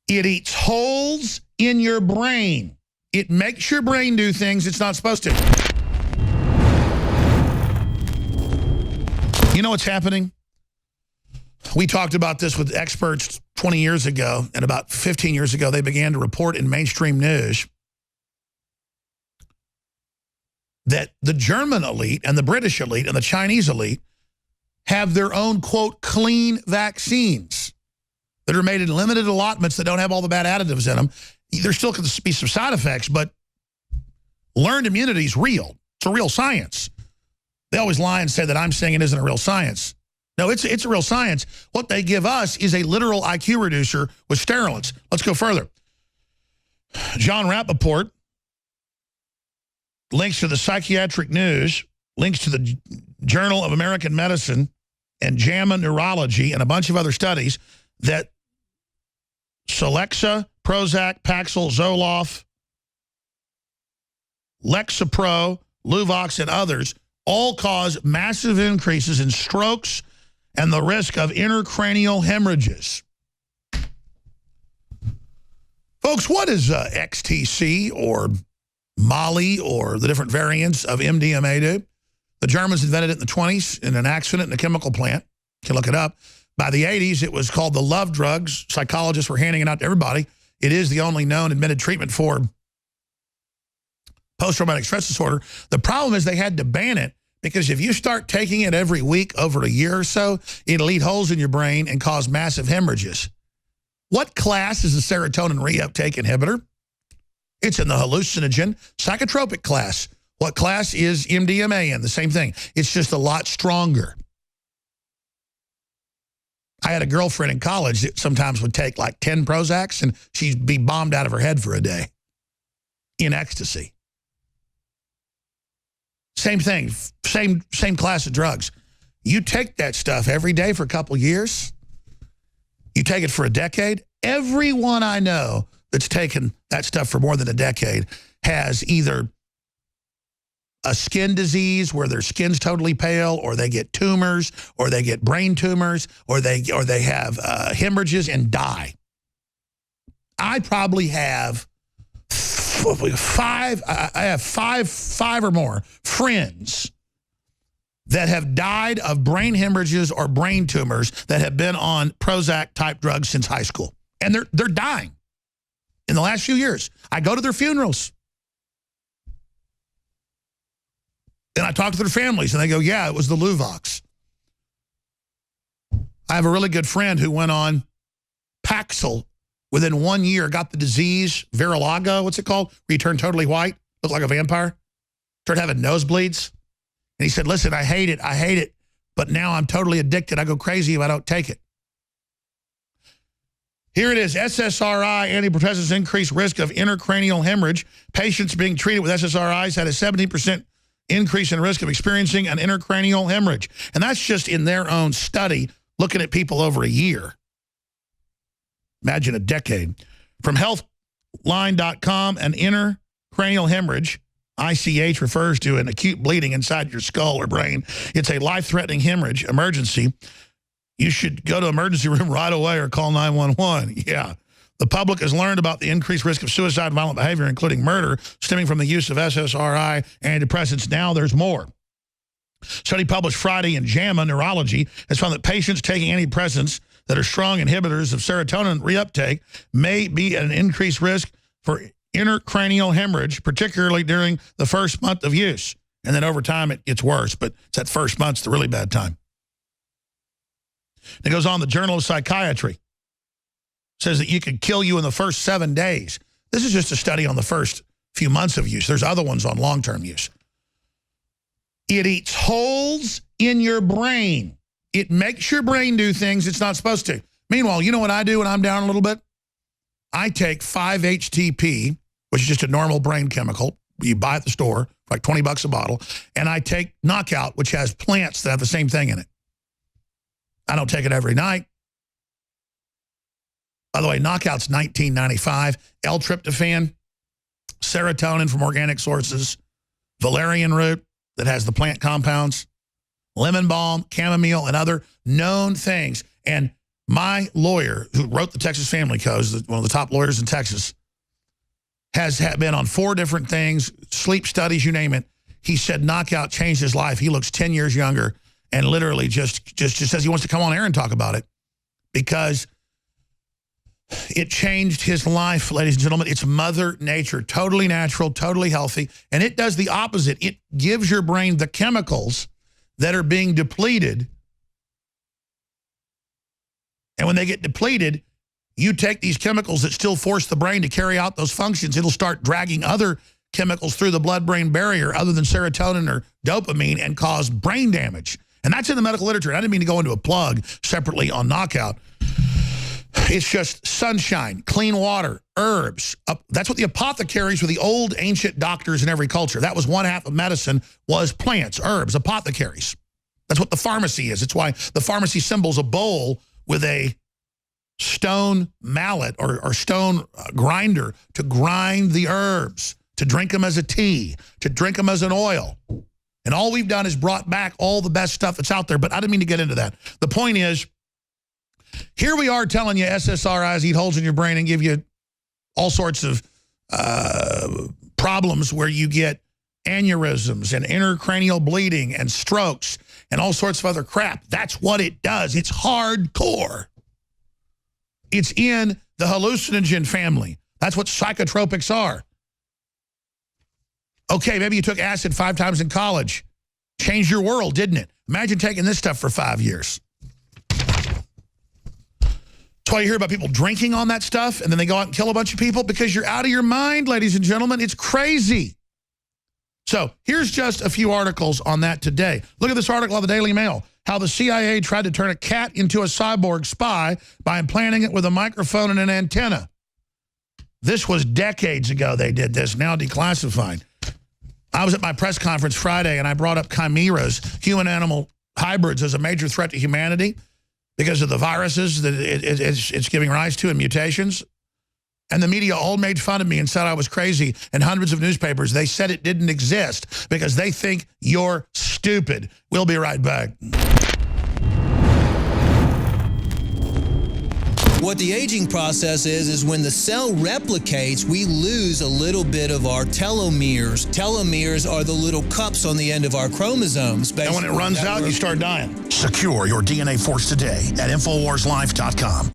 It eats holes in your brain. It makes your brain do things it's not supposed to. You know what's happening? We talked about this with experts 20 years ago, and about 15 years ago, they began to report in mainstream news that the German elite and the British elite and the Chinese elite have their own, quote, clean vaccines that are made in limited allotments that don't have all the bad additives in them. There still could be some side effects, but learned immunity is real. It's a real science. They always lie and say that I'm saying it isn't a real science. No, it's a real science. What they give us is a literal IQ reducer with steroids. Let's go further. John Rappaport links to the Psychiatric News, links to the Journal of American Medicine and JAMA Neurology and a bunch of other studies that Celexa, Prozac, Paxil, Zoloft, Lexapro, Luvox, and others all cause massive increases in strokes and the risk of intracranial hemorrhages. Folks, what does XTC or Molly or the different variants of MDMA do? The Germans invented it in the 20s in an accident in a chemical plant. You can look it up. By the 80s, it was called the love drugs. Psychologists were handing it out to everybody. It is the only known admitted treatment for post-traumatic stress disorder. The problem is they had to ban it because if you start taking it every week over a year or so, it'll eat holes in your brain and cause massive hemorrhages. What class is a serotonin reuptake inhibitor? It's in the hallucinogen psychotropic class. What class is MDMA in? The same thing. It's just a lot stronger. I had a girlfriend in college that sometimes would take like 10 Prozacs and she'd be bombed out of her head for a day in ecstasy. Same thing, same class of drugs. You take that stuff every day for a couple years, you take it for a decade, everyone I know that's taken that stuff for more than a decade has either a skin disease where their skin's totally pale, or they get tumors, or they get brain tumors, or they have hemorrhages and die. I probably have five or more friends that have died of brain hemorrhages or brain tumors that have been on Prozac type drugs since high school. And they're dying in the last few years. I go to their funerals. And I talk to their families and they go, yeah, it was the Luvox. I have a really good friend who went on Paxil within 1 year, got the disease, Virilago, what's it called? Where you turn totally white, look like a vampire, started having nosebleeds. And he said, listen, I hate it, but now I'm totally addicted. I go crazy if I don't take it. Here it is, SSRI antidepressants increase risk of intracranial hemorrhage. Patients being treated with SSRIs had a 70% increase in risk of experiencing an intracranial hemorrhage. And that's just in their own study, looking at people over a year. Imagine a decade. From healthline.com, an intracranial hemorrhage, ICH, refers to an acute bleeding inside your skull or brain. It's a life-threatening hemorrhage emergency. You should go to emergency room right away or call 911. Yeah. The public has learned about the increased risk of suicide and violent behavior, including murder, stemming from the use of SSRI antidepressants. Now there's more. Study published Friday in JAMA Neurology has found that patients taking antidepressants that are strong inhibitors of serotonin reuptake may be at an increased risk for intracranial hemorrhage, particularly during the first month of use. And then over time it gets worse, but it's that first month's the really bad time. It goes on, the Journal of Psychiatry says that you could kill you in the first 7 days. This is just a study on the first few months of use. There's other ones on long-term use. It eats holes in your brain. It makes your brain do things it's not supposed to. Meanwhile, you know what I do when I'm down a little bit? I take 5-HTP, which is just a normal brain chemical. You buy at the store, like 20 bucks a bottle. And I take Knockout, which has plants that have the same thing in it. I don't take it every night. By the way, Knockout's $19.95. L-tryptophan, serotonin from organic sources, valerian root that has the plant compounds, lemon balm, chamomile, and other known things. And My lawyer, who wrote the Texas Family Code, is one of the top lawyers in Texas, has been on 4 different things, sleep studies, you name it. He said knockout changed his life. He looks 10 years younger and literally just says he wants to come on air and talk about it because it changed his life, ladies and gentlemen. It's Mother Nature, totally natural, totally healthy, and it does the opposite. It gives your brain the chemicals that are being depleted, and when they get depleted, you take these chemicals that still force the brain to carry out those functions. It'll start dragging other chemicals through the blood-brain barrier other than serotonin or dopamine and cause brain damage. And that's in the medical literature. I didn't mean to go into a plug separately on knockout. It's just sunshine, clean water, herbs. That's what the apothecaries were, the old ancient doctors in every culture. That was one half of medicine, was plants, herbs, apothecaries. That's what the pharmacy is. It's why the pharmacy symbol's a bowl with a stone mallet or stone grinder to grind the herbs, to drink them as a tea, to drink them as an oil. And all we've done is brought back all the best stuff that's out there, but I didn't mean to get into that. The point is, here we are telling you SSRIs eat holes in your brain and give you all sorts of problems where you get aneurysms and intracranial bleeding and strokes and all sorts of other crap. That's what it does. It's hardcore. It's in the hallucinogen family. That's what psychotropics are. Okay, maybe you took acid 5 times in college. Changed your world, didn't it? Imagine taking this stuff for 5 years. That's why you hear about people drinking on that stuff and then they go out and kill a bunch of people, because you're out of your mind, ladies and gentlemen. It's crazy. So here's just a few articles on that today. Look at this article on the Daily Mail. How the CIA tried to turn a cat into a cyborg spy by implanting it with a microphone and an antenna. This was decades ago they did this, now declassified. I was at my press conference Friday and I brought up chimeras, human-animal hybrids, as a major threat to humanity because of the viruses that it's giving rise to and mutations. And the media all made fun of me and said I was crazy. And hundreds of newspapers, they said it didn't exist because they think you're stupid. We'll be right back. What the aging process is when the cell replicates, we lose a little bit of our telomeres. Telomeres are the little cups on the end of our chromosomes. And when it runs out, you start dying. Secure your DNA force today at InfoWarsLife.com.